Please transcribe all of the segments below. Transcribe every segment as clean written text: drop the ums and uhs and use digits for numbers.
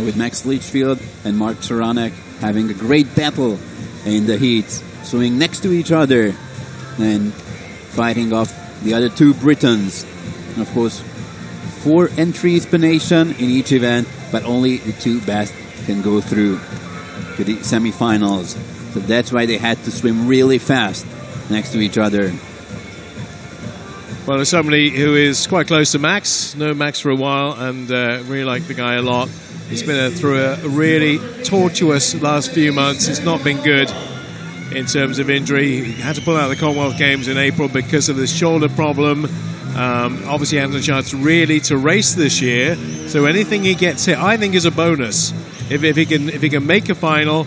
with Max Litchfield and Mark Saranek having a great battle in the heat, swimming next to each other and fighting off the other two Britons. And of course, 4 entries per nation in each event, but only the 2 best can go through to the semi-finals. So that's why they had to swim really fast next to each other. Well, as somebody who is quite close to Max, known Max for a while, and really like the guy a lot. He's been through a really tortuous last few months. It's not been good in terms of injury. He had to pull out the Commonwealth Games in April because of this shoulder problem. Obviously, he hasn't a chance really to race this year. So anything he gets hit, I think, is a bonus. If he can make a final,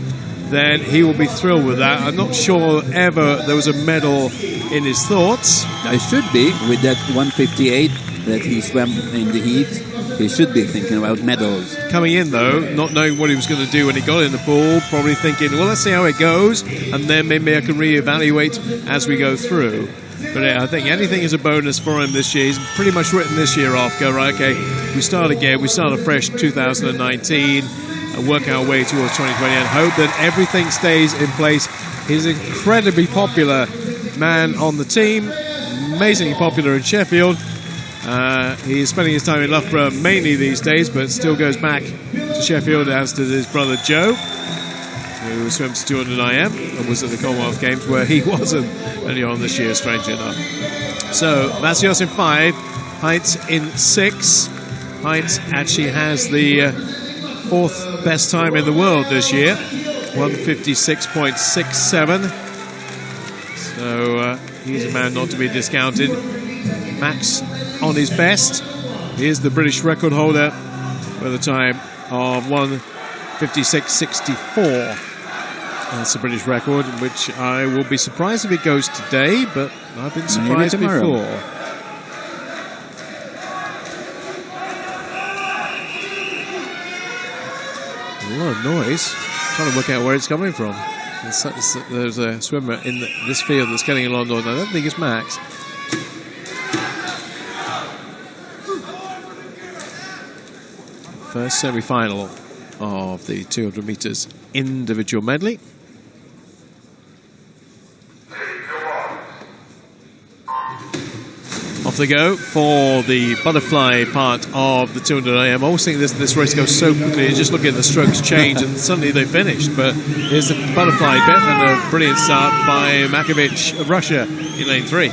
then he will be thrilled with that. I'm not sure ever there was a medal in his thoughts. I should be, with that 158 that he swam in the heat. He should be thinking about medals. Coming in, though, not knowing what he was going to do when he got in the pool, probably thinking, well, let's see how it goes, and then maybe I can reevaluate as we go through. But I think anything is a bonus for him this year. He's pretty much written this year off. Go, right, okay, we start again. We start afresh 2019. Work our way towards 2020 and hope that everything stays in place. He's an incredibly popular man on the team, amazingly popular in Sheffield. He's spending his time in Loughborough mainly these days, but still goes back to Sheffield, as did his brother Joe, who swims 200 IM and was at the Commonwealth Games, where he wasn't earlier on this year, strangely enough. So Vasios in 5, Heinz in 6. Heinz actually has the 4th best time in the world this year, 156.67. So he's a man not to be discounted. Max on his best. He is the British record holder with a time of 156.64. That's a British record, which I will be surprised if it goes today, but I've been surprised before. A lot of noise. Trying to work out where it's coming from. There's a swimmer in this field that's getting a lot of noise. I don't think it's Max. First semi-final of the 200 meters individual medley. Off they go for the butterfly part of the 200 IM. I always think this race goes so quickly. You just look at the strokes change and suddenly they finished. But here's the butterfly bit and a brilliant start by Makovic of Russia in lane 3.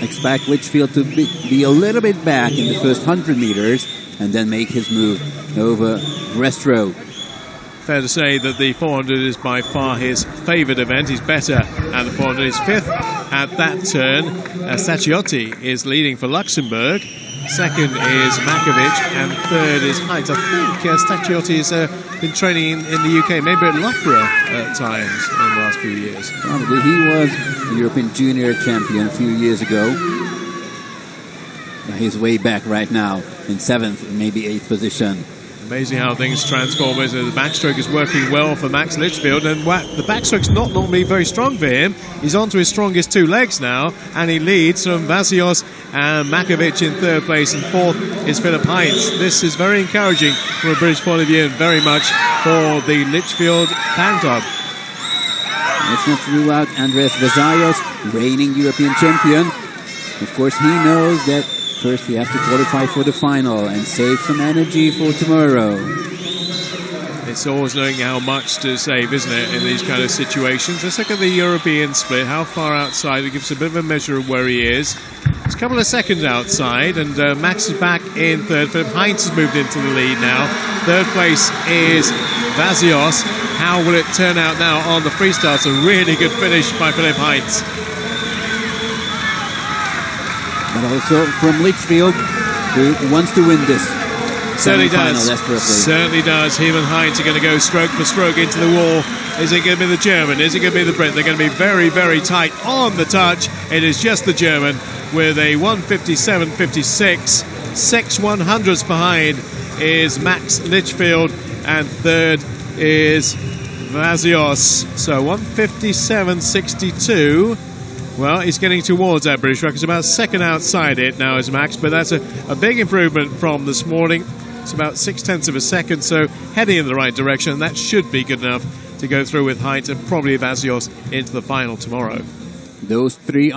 Expect Litchfield to be a little bit back in the first 100 meters and then make his move over breaststroke. Fair to say that the 400 is by far his favoured event. He's better at the 400. He's 5th at that turn. Staciotti is leading for Luxembourg. 2nd is Makovic, and 3rd is Heinz. I think Staciotti has been training in the UK, maybe at Loughborough at times in the last few years. Probably. He was the European Junior Champion a few years ago. He's way back right now in 7th, maybe 8th position. Amazing how things transform. The backstroke is working well for Max Litchfield, and the backstroke's not normally very strong for him. He's on to his strongest 2 legs now, and he leads from Vasios and Makovic in 3rd place, and 4th is Philip Heinz. This is very encouraging from a British point of view, and very much for the Litchfield fan club. Let's not rule out Andreas Vasios, reigning European champion. Of course, he knows that first he has to qualify for the final and save some energy for tomorrow. It's always knowing how much to save, isn't it, in these kind of situations. Let's look at the European split, how far outside. It gives a bit of a measure of where he is. It's a couple of seconds outside, and Max is back in 3rd. Philip Heinz has moved into the lead now. 3rd place is Vasios. How will it turn out now on the freestyle? It's a really good finish by Philip Heinz. But also from Litchfield, who wants to win this. Certainly does. Certainly does. Him and Heinz are going to go stroke for stroke into the wall. Is it going to be the German? Is it going to be the Brit? They're going to be very, very tight on the touch. It is just the German with a 157.56. 6 100ths behind is Max Litchfield, and 3rd is Vasios. So 157.62. Well, he's getting towards that British record. It's about 2nd outside it now is Max, but that's a big improvement from this morning. It's about 0.6 of a second, so heading in the right direction. That should be good enough to go through with height and probably Vasios into the final tomorrow. Those three